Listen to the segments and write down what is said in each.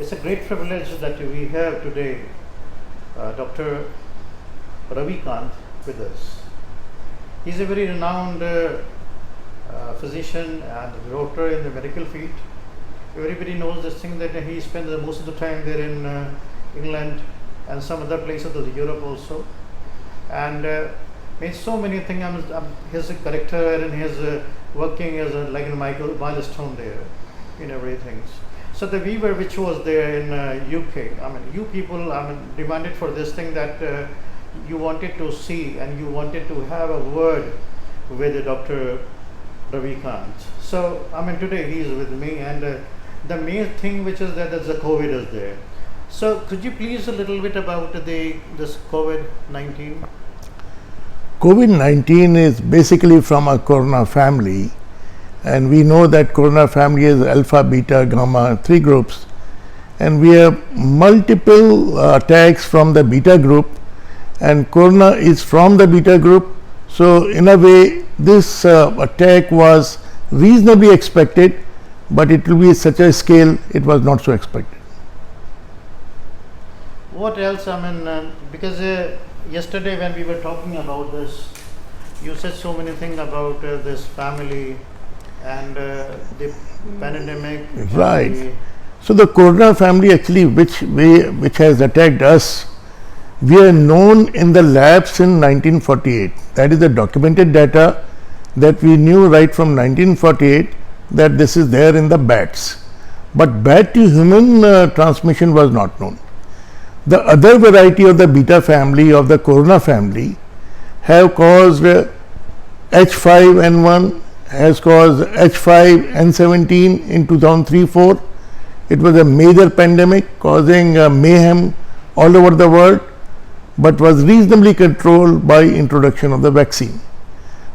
It's a great privilege that we have today Dr. Ravi Kant with us. He's a very renowned physician and doctor in the medical field. Everybody knows this thing that he spends most of the time there in England and some other places of Europe also, and made so many things. His character and his working as like a milestone there in everything. So the weaver which was there in UK, you people, demanded for this thing that you wanted to see and you wanted to have a word with Dr. Ravi Kant. So today he is with me, and the main thing which is that the COVID is there. So could you please a little bit about this COVID-19? COVID-19 is basically from a corona family, and we know that corona family is alpha, beta, gamma, 3 groups, and we have multiple attacks from the beta group, and corona is from the beta group. So in a way this attack was reasonably expected, but it will be such a scale it was not so expected. What else? Because yesterday when we were talking about this, you said so many things about this family and the pandemic. Right. So the corona family actually which has attacked us, we are known in the lab since 1948. That is the documented data that we knew right from 1948 that this is there in the bats. But bat to human transmission was not known. The other variety of the beta family of the corona family have caused H5N1, has caused H5N17 in 2003-4. It was a major pandemic causing mayhem all over the world, but was reasonably controlled by introduction of the vaccine.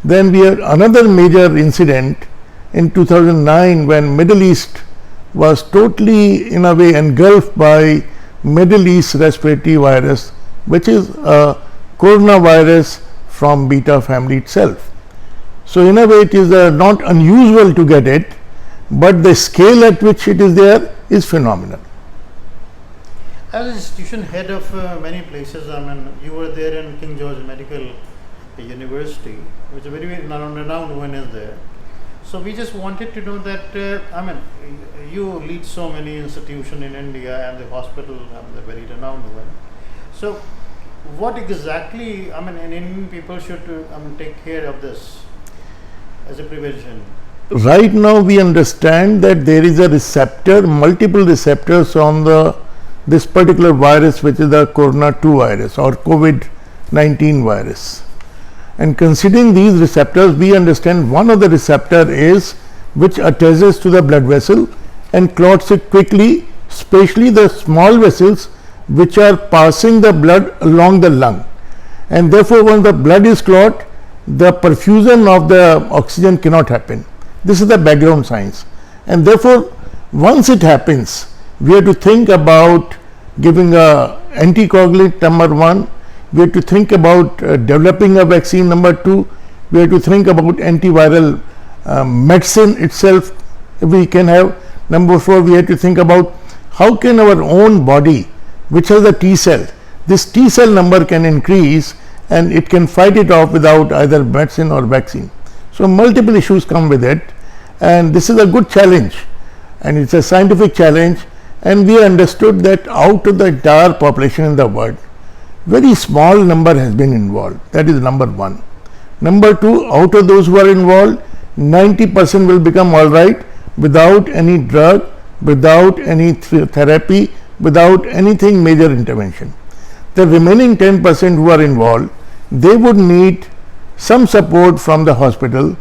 Then we had another major incident in 2009 when Middle East was totally in a way engulfed by Middle East respiratory virus, which is a coronavirus from beta family itself. So in a way it is not unusual to get it, but the scale at which it is there is phenomenal. As an institution head of many places, you were there in King George Medical University, which is very renowned one is there. So we just wanted to know that, you lead so many institutions in India and the hospital, the very renowned one. So what exactly, Indian people should take care of this as a prevention? Right now we understand that there is a receptor, multiple receptors on this particular virus, which is the Corona 2 virus or COVID-19 virus. And considering these receptors, we understand one of the receptor is which attaches to the blood vessel and clots it quickly, especially the small vessels which are passing the blood along the lung. And therefore, when the blood is clot, the perfusion of the oxygen cannot happen. This is the background science. And therefore, once it happens, we have to think about giving a anticoagulant number 1. We have to think about developing a vaccine number 2. We have to think about antiviral medicine itself if we can have. Number 4, we have to think about how can our own body, which has a T cell, this T cell number can increase and it can fight it off without either medicine or vaccine. So multiple issues come with it, and this is a good challenge, and it's a scientific challenge, and we understood that out of the entire population in the world, very small number has been involved. That is number 1. Number 2, out of those who are involved, 90% will become all right without any drug, without any therapy, without anything major intervention. The remaining 10% who are involved, they would need some support from the hospital,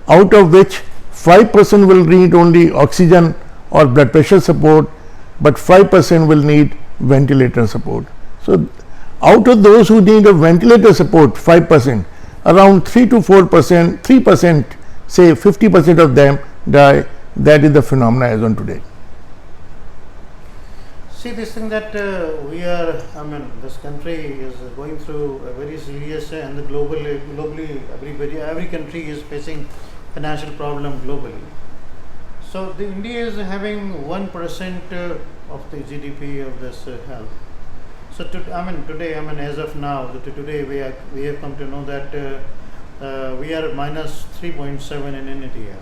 out of which 5% will need only oxygen or blood pressure support, but 5% will need ventilator support. So out of those who need a ventilator support, 5%, around 3 to 4%, 3%, say 50% of them die. That is the phenomena as on today. See, this thing that we are, this country is going through a very serious, and globally, every country is facing financial problem globally. So the India is having 1% of the GDP of this health. So today, as of now, today we have come to know that we are minus 3.7 in India.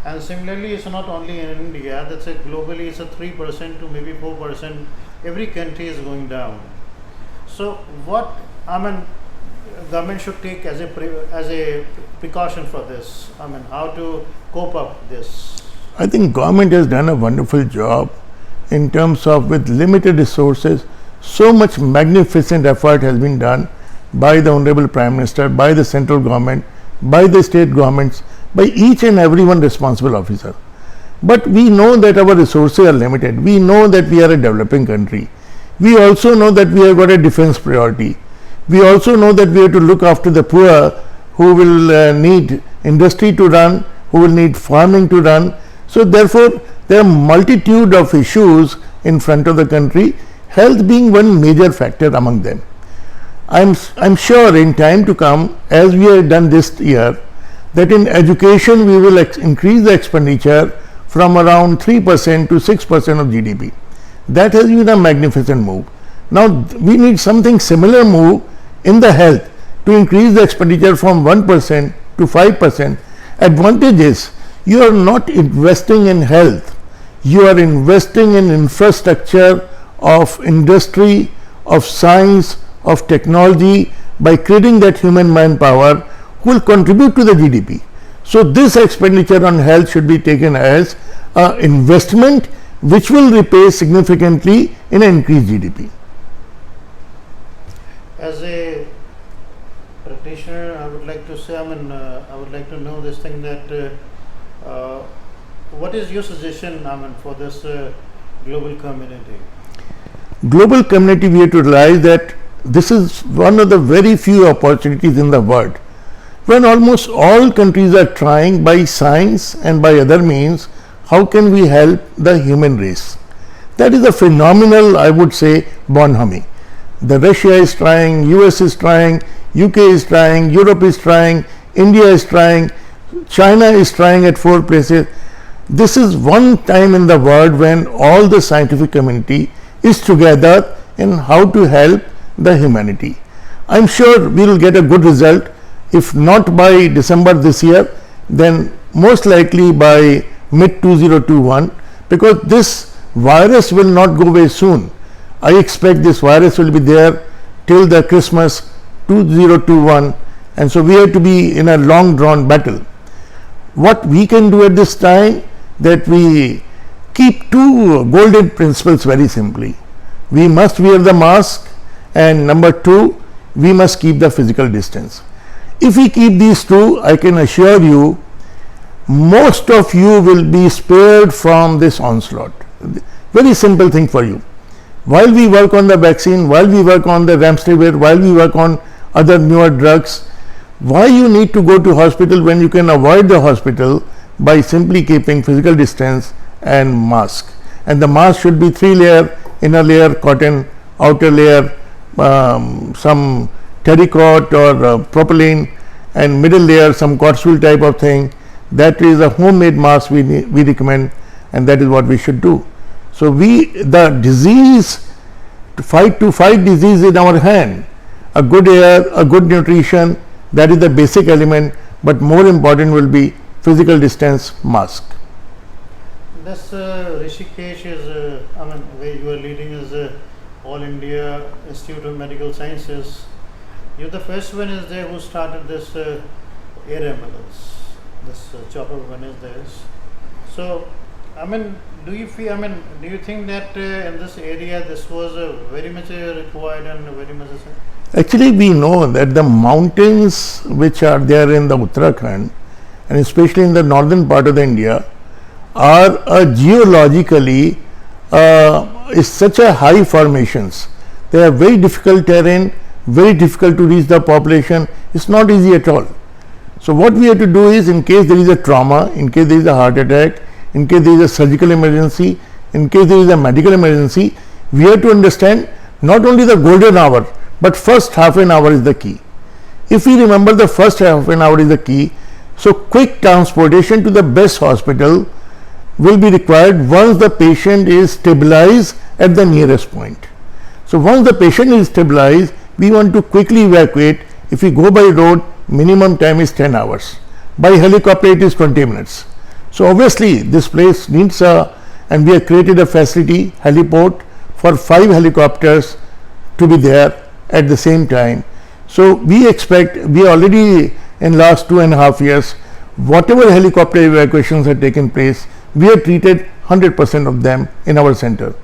And similarly, it's not only in India, that's it, globally it's a 3% to maybe 4%. Every country is going down. So what government should take as a precaution for this? How to cope up this? I think government has done a wonderful job in terms of, with limited resources, so much magnificent effort has been done by the Honorable Prime Minister, by the central government, by the state governments, by each and every one responsible officer. But we know that our resources are limited. We know that we are a developing country. We also know that we have got a defense priority. We also know that we have to look after the poor who will need industry to run, who will need farming to run. So therefore, there are multitude of issues in front of the country, health being one major factor among them. I'm sure in time to come, as we have done this year, that in education we will increase the expenditure from around 3% to 6% of GDP. That has been a magnificent move. Now we need something similar move in the health to increase the expenditure from 1% to 5%. Advantage is you are not investing in health, you are investing in infrastructure of industry, of science, of technology, by creating that human manpower who will contribute to the GDP. So this expenditure on health should be taken as an investment which will repay significantly in an increased GDP. As a practitioner, I would like to say, I would like to know this thing that what is your suggestion, for this global community? Global community, we have to realize that this is one of the very few opportunities in the world when almost all countries are trying by science and by other means, how can we help the human race? That is a phenomenal, I would say, bonhomie. The Russia is trying, US is trying, UK is trying, Europe is trying, India is trying, China is trying at 4 places. This is one time in the world when all the scientific community is together in how to help the humanity. I'm sure we will get a good result, if not by December this year, then most likely by mid 2021, because this virus will not go away soon. I expect this virus will be there till the Christmas 2021, and so we have to be in a long drawn battle. What we can do at this time, that we keep two golden principles very simply. We must wear the mask, and number two, we must keep the physical distance. If we keep these two, I can assure you, most of you will be spared from this onslaught. Very simple thing for you. While we work on the vaccine, while we work on the remdesivir, while we work on other newer drugs, why you need to go to hospital when you can avoid the hospital by simply keeping physical distance and mask? And the mask should be 3 layer, inner layer cotton, outer layer some terrycloth or propylene, and middle layer some cordswool type of thing. That is a homemade mask we recommend, and that is what we should do. So the disease, to fight disease in our hand. A good air, a good nutrition, that is the basic element, but more important will be physical distance, mask. This Rishikesh is, where you are leading is All India Institute of Medical Sciences. You're the first one is there who started this air ambulance. This chopper one is there. So, do you think that in this area this was very much required and very much essential? Actually, we know that the mountains which are there in the Uttarakhand, and especially in the northern part of the India, are geologically is such a high formations. They are very difficult terrain, very difficult to reach the population. It's not easy at all. So what we have to do is, in case there is a trauma, in case there is a heart attack, in case there is a surgical emergency, in case there is a medical emergency, we have to understand not only the golden hour, but first half an hour is the key. If we remember the first half an hour is the key, so quick transportation to the best hospital will be required once the patient is stabilized at the nearest point. So once the patient is stabilized, we want to quickly evacuate. If we go by road, minimum time is 10 hours. By helicopter, it is 20 minutes. So obviously, this place needs and we have created a facility, heliport, for 5 helicopters to be there at the same time. So we expect, we already in last 2.5 years, whatever helicopter evacuations have taken place, we have treated 100% of them in our center.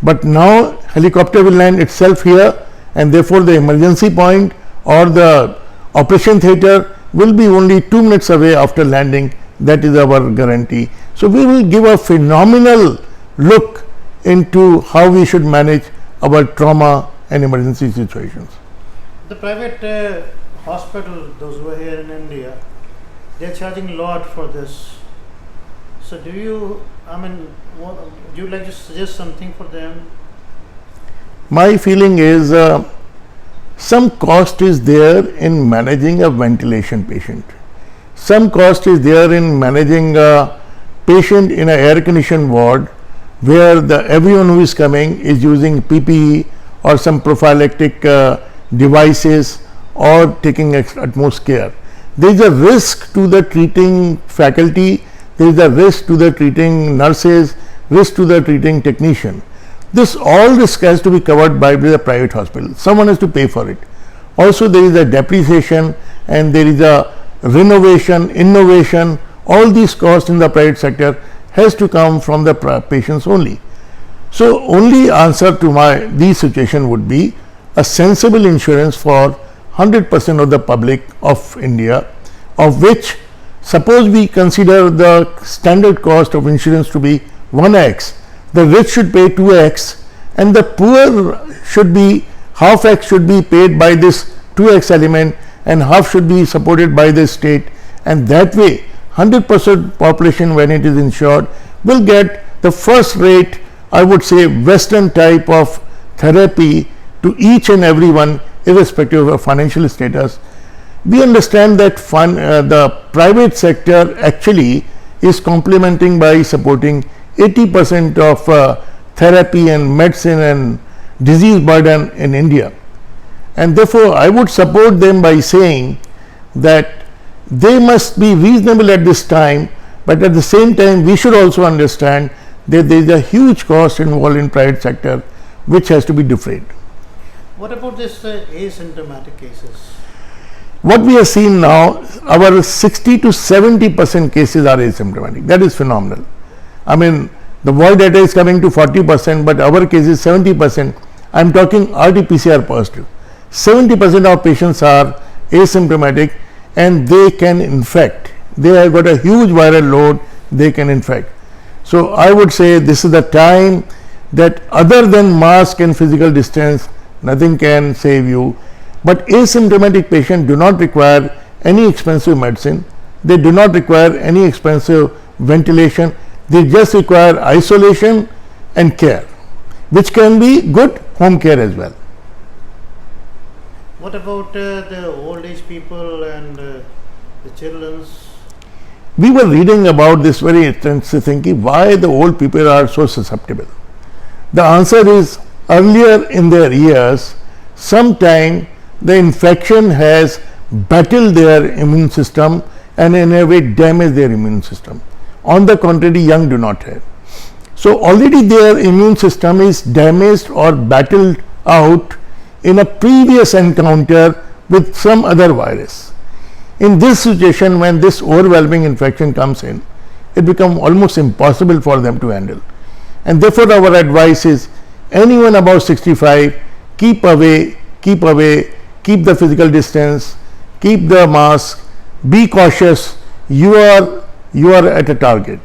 But now helicopter will land itself here, and therefore the emergency point or the operation theater will be only 2 minutes away after landing. That is our guarantee. So we will give a phenomenal look into how we should manage our trauma and emergency situations. The private hospital, those who are here in India, they are charging a lot for this. So do you, would you like to suggest something for them? My feeling is some cost is there in managing a ventilation patient. Some cost is there in managing a patient in an air conditioned ward where everyone who is coming is using PPE or some prophylactic devices or taking utmost care. There is a risk to the treating faculty, there is a risk to the treating nurses, risk to the treating technician. This all risk has to be covered by the private hospital. Someone has to pay for it. Also there is a depreciation and there is a renovation, innovation. All these costs in the private sector has to come from the patients only. So only answer to these situation would be a sensible insurance for 100% of the public of India, of which suppose we consider the standard cost of insurance to be 1x, the rich should pay 2x and the poor should be half x should be paid by this 2x element and half should be supported by the state, and that way 100% population, when it is insured, will get the first rate, I would say, Western type of therapy to each and everyone irrespective of financial status. We understand that the private sector actually is complementing by supporting 80% of therapy and medicine and disease burden in India. And therefore, I would support them by saying that they must be reasonable at this time, but at the same time we should also understand that there is a huge cost involved in private sector which has to be defrayed. What about this asymptomatic cases? What we have seen now, our 60 to 70% cases are asymptomatic. That is phenomenal. I mean, the world data is coming to 40%, but our case is 70%. I am talking RT-PCR positive. 70% of patients are asymptomatic and they can infect. They have got a huge viral load, they can infect. So I would say this is the time that other than mask and physical distance, nothing can save you. But asymptomatic patients do not require any expensive medicine. They do not require any expensive ventilation. They just require isolation and care, which can be good home care as well. What about the old age people and the children? We were reading about this very intensive thinking, why the old people are so susceptible. The answer is, earlier in their years, sometime the infection has battled their immune system and in a way damaged their immune system. On the contrary, young do not have. So already their immune system is damaged or battled out in a previous encounter with some other virus. In this situation, when this overwhelming infection comes in, it becomes almost impossible for them to handle. And therefore our advice is, anyone above 65, keep away, keep the physical distance, keep the mask, be cautious. You are at a target.